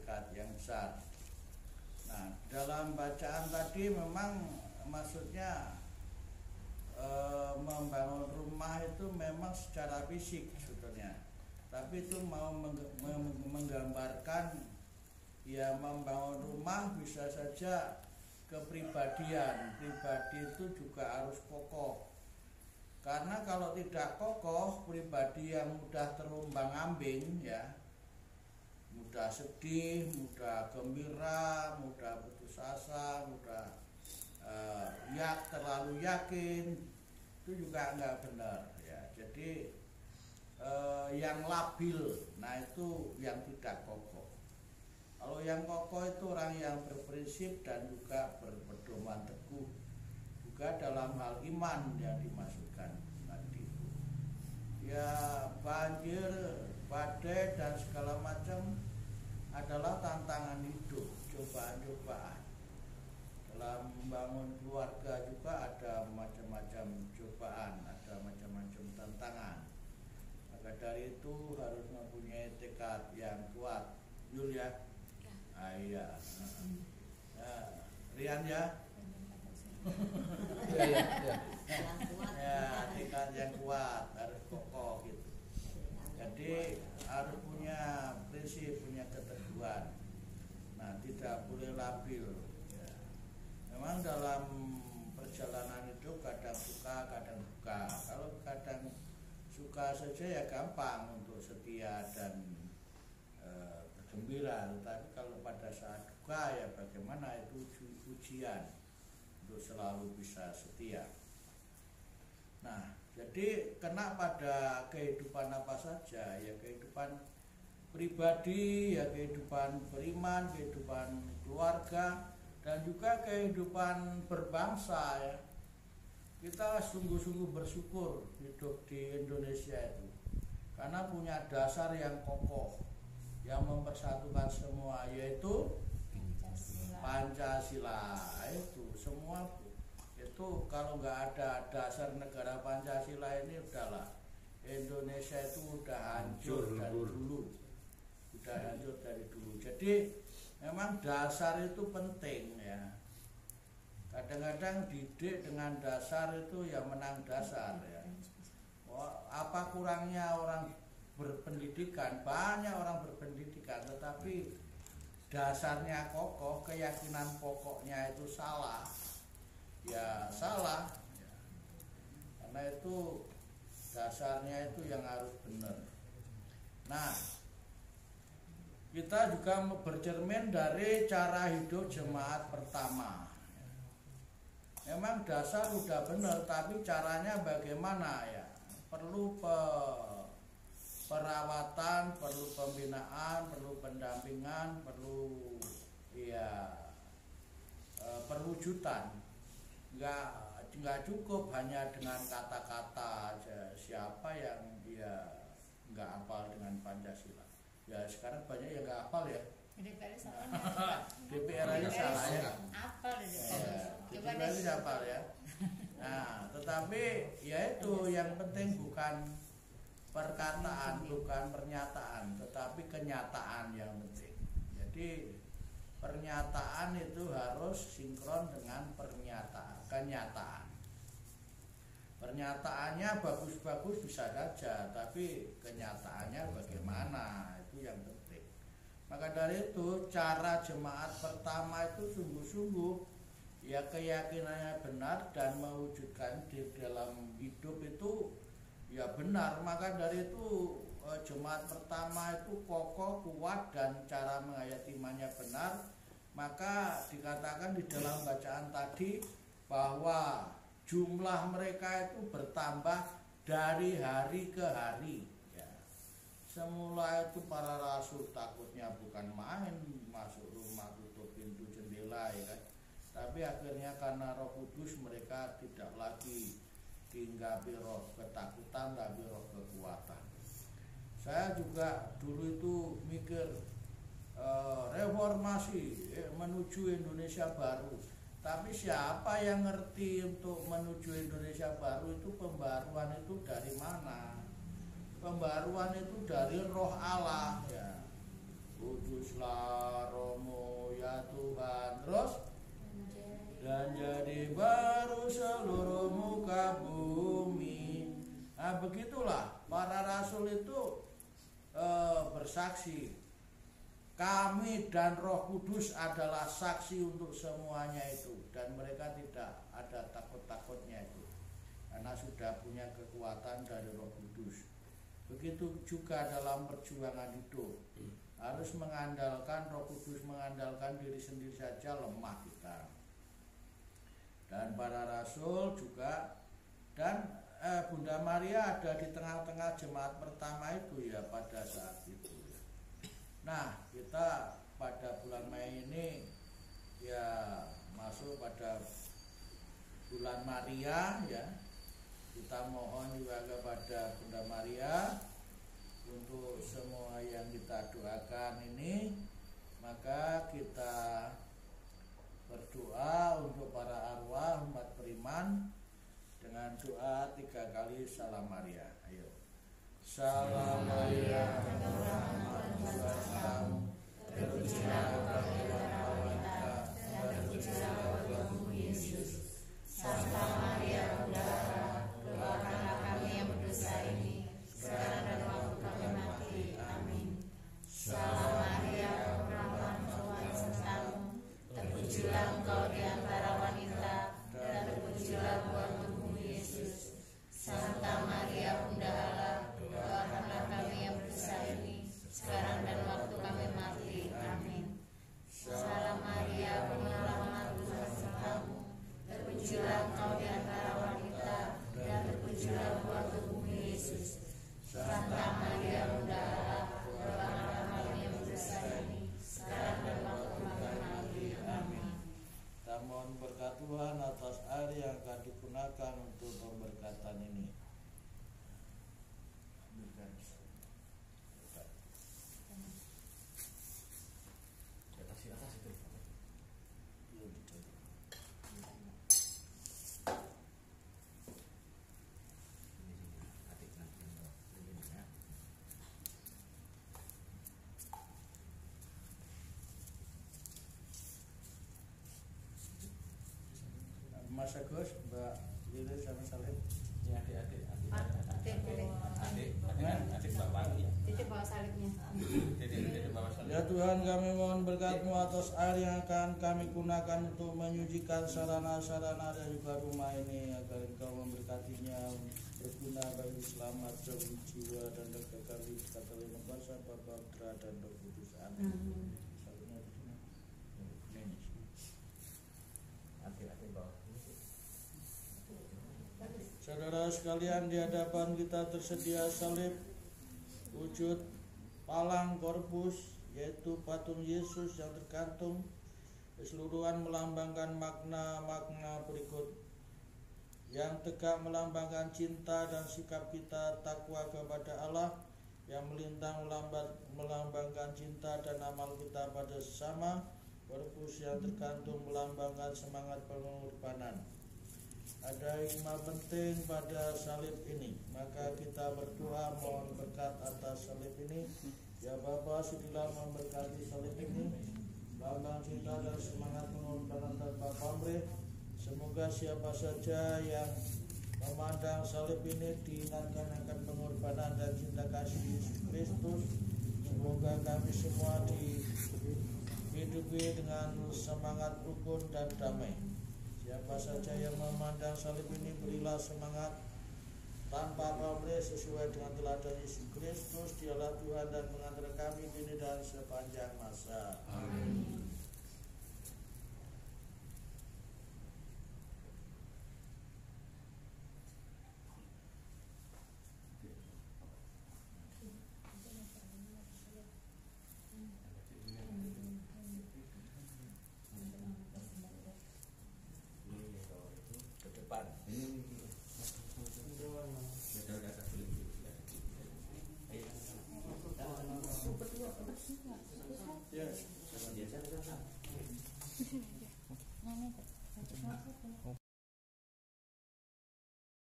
tekad yang besar. Nah, dalam bacaan tadi memang maksudnya membangun rumah itu memang secara fisik sebetulnya, tapi itu mau menggambarkan ya membangun rumah bisa saja kepribadian. Pribadi itu juga harus kokoh, karena kalau tidak kokoh, pribadi yang mudah terombang-ambing ya, mudah sedih, mudah gembira, mudah putus asa, mudah terlalu yakin, itu juga nggak benar ya. Jadi yang labil, nah itu yang tidak kokoh. Kalau yang kokoh itu orang yang berprinsip dan juga berpedoman teguh, juga dalam hal iman yang dimaksudkan tadi itu. Ya banjir, badai dan segala macam adalah tantangan hidup, cobaan-cobaan. Dalam membangun keluarga juga ada macam-macam cobaan, ada macam-macam tantangan. Maka dari itu harus mempunyai tekad yang kuat. Yul ya? Iya. Rian ya? Ya, tekad yang kuat, harus kokoh gitu. Jadi harus punya prinsip, punya keteguhan. Nah, tidak boleh labil. Ya. Memang dalam perjalanan hidup kadang suka, kadang duka. Kalau kadang suka saja ya gampang untuk setia dan bergembira. Tetapi kalau pada saat duka ya bagaimana, itu ujian untuk selalu bisa setia. Nah, jadi kena pada kehidupan apa saja ya, kehidupan pribadi ya, kehidupan beriman, kehidupan keluarga, dan juga kehidupan berbangsa ya. Kita sungguh-sungguh bersyukur hidup di Indonesia itu, karena punya dasar yang kokoh yang mempersatukan semua, yaitu Pancasila. Itu semua itu, kalau nggak ada dasar negara Pancasila ini udahlah, Indonesia itu udah hancur dari dulu, udah hancur dari dulu. Jadi memang dasar itu penting ya. Kadang-kadang didik dengan dasar itu ya menang dasar ya. Apa kurangnya orang berpendidikan? Banyak orang berpendidikan, tetapi dasarnya kokoh, keyakinan pokoknya itu salah, ya salah ya. Karena itu dasarnya itu yang harus benar. Nah, kita juga bercermin dari cara hidup jemaat pertama. Memang dasar udah benar, tapi caranya bagaimana ya? Perlu perawatan, perlu pembinaan, perlu pendampingan, perlu ya perwujudan. Nggak cukup hanya dengan kata-kata aja. Siapa yang dia nggak hafal dengan Pancasila? Ya sekarang banyak yang nggak hafal ya. DPR salah. DPR aja salah ya. Apa DPR aja hafal ya. Nah, tetapi ya itu yang penting bukan perkataan, bukan pernyataan, tetapi kenyataan yang penting. Jadi pernyataan itu harus sinkron dengan kenyataan. Pernyataannya bagus-bagus bisa saja, tapi kenyataannya bagaimana, itu yang penting. Maka dari itu cara jemaat pertama itu sungguh-sungguh ya keyakinannya benar dan mewujudkan di dalam hidup itu ya benar. Maka dari itu jemaat pertama itu kokoh, kuat, dan cara menghayati imannya benar. Maka dikatakan di dalam bacaan tadi bahwa jumlah mereka itu bertambah dari hari ke hari. Semula itu para rasul takutnya bukan main, masuk rumah tutup pintu jendela ya kan. Tapi akhirnya karena Roh Kudus mereka tidak lagi dihinggapi roh ketakutan, tapi roh kekuatan. Saya juga dulu itu mikir reformasi menuju Indonesia baru. Tapi siapa yang ngerti untuk menuju Indonesia baru itu, pembaruan itu dari mana? Pembaruan itu dari Roh Allah ya. Kuduslah Romo ya Tuhan. Terus dan jadi baru seluruh muka bumi. Nah begitulah para rasul itu bersaksi. Kami dan Roh Kudus adalah saksi untuk semuanya itu, dan mereka tidak ada takut-takutnya itu karena sudah punya kekuatan dari Roh Kudus. Begitu juga dalam perjuangan hidup, harus mengandalkan Roh Kudus, mengandalkan diri sendiri saja lemah kita. Dan para rasul juga, dan Bunda Maria ada di tengah-tengah jemaat pertama itu ya pada saat itu. Nah, kita pada bulan Mei ini ya masuk pada bulan Maria ya. Kita mohon juga kepada Bunda Maria untuk semua yang kita doakan ini, maka kita berdoa untuk para arwah umat beriman dengan doa 3 kali Salam Maria. Ayo. Salam Maria, terpujilah engkau di antara wanita, dan terpujilah buahmu Yesus. Santa Maria Bunda Allah, doakanlah kami yang berdosa ini, sekarang dan waktu kami mati. Amin. Salam Maria, Rahman Tuhan sertamu, terpujilah engkau di antara wanita, dan terpujilah buah tubuhmu Yesus. Santa Maria Bunda Allah, doakanlah kami yang berdosa ini, sekarang dan waktu kami mati. Amin. Salam Maria, penuh rahmat Tuhan sertamu, terpujilah engkau di antara wanita, dan terpujilah buah tubuhmu Yesus. Santa Maria Bunda Allah, doakanlah kami yang berdosa ini, sekarang dan waktu kami mati. Amin. Kita mohon berkat Tuhan atas air yang akan digunakan untuk pemberkatan ini. Mas Agus, Mbak Lili sama Salim. Ya, adik bapak ya. Titip bawa salibnya. Ya Tuhan, kami mohon berkat-Mu atas air yang akan kami gunakan untuk menyucikan sarana-sarana dan juga rumah ini, agar Engkau memberkatinya berguna bagi selamat jiwa dan kekal di dalam kuasa Bapa, Putra dan Roh Kudus. Amin. Saudara sekalian, di hadapan kita tersedia salib, wujud palang korpus, yaitu patung Yesus yang tergantung. Keseluruhan melambangkan makna-makna berikut: yang tegak melambangkan cinta dan sikap kita takwa kepada Allah, yang melintang melambangkan cinta dan amal kita pada sesama. Korpus yang tergantung melambangkan semangat pengorbanan. Ada hikmah penting pada salib ini, maka kita berdoa mohon berkat atas salib ini. Ya Bapa, sudilah memberkati salib ini, lambang cinta dan semangat pengorbanan tanpa pamrih. Semoga siapa saja yang memandang salib ini diingatkan akan pengorbanan dan cinta kasih Yesus Kristus. Semoga kami semua dihidupi dengan semangat rukun dan damai. Siapa saja yang memandang salib ini, berilah semangat tanpa pamrih sesuai dengan teladan Yesus Kristus. Dialah Tuhan dan pengantar kami kini dan sepanjang masa. Amin.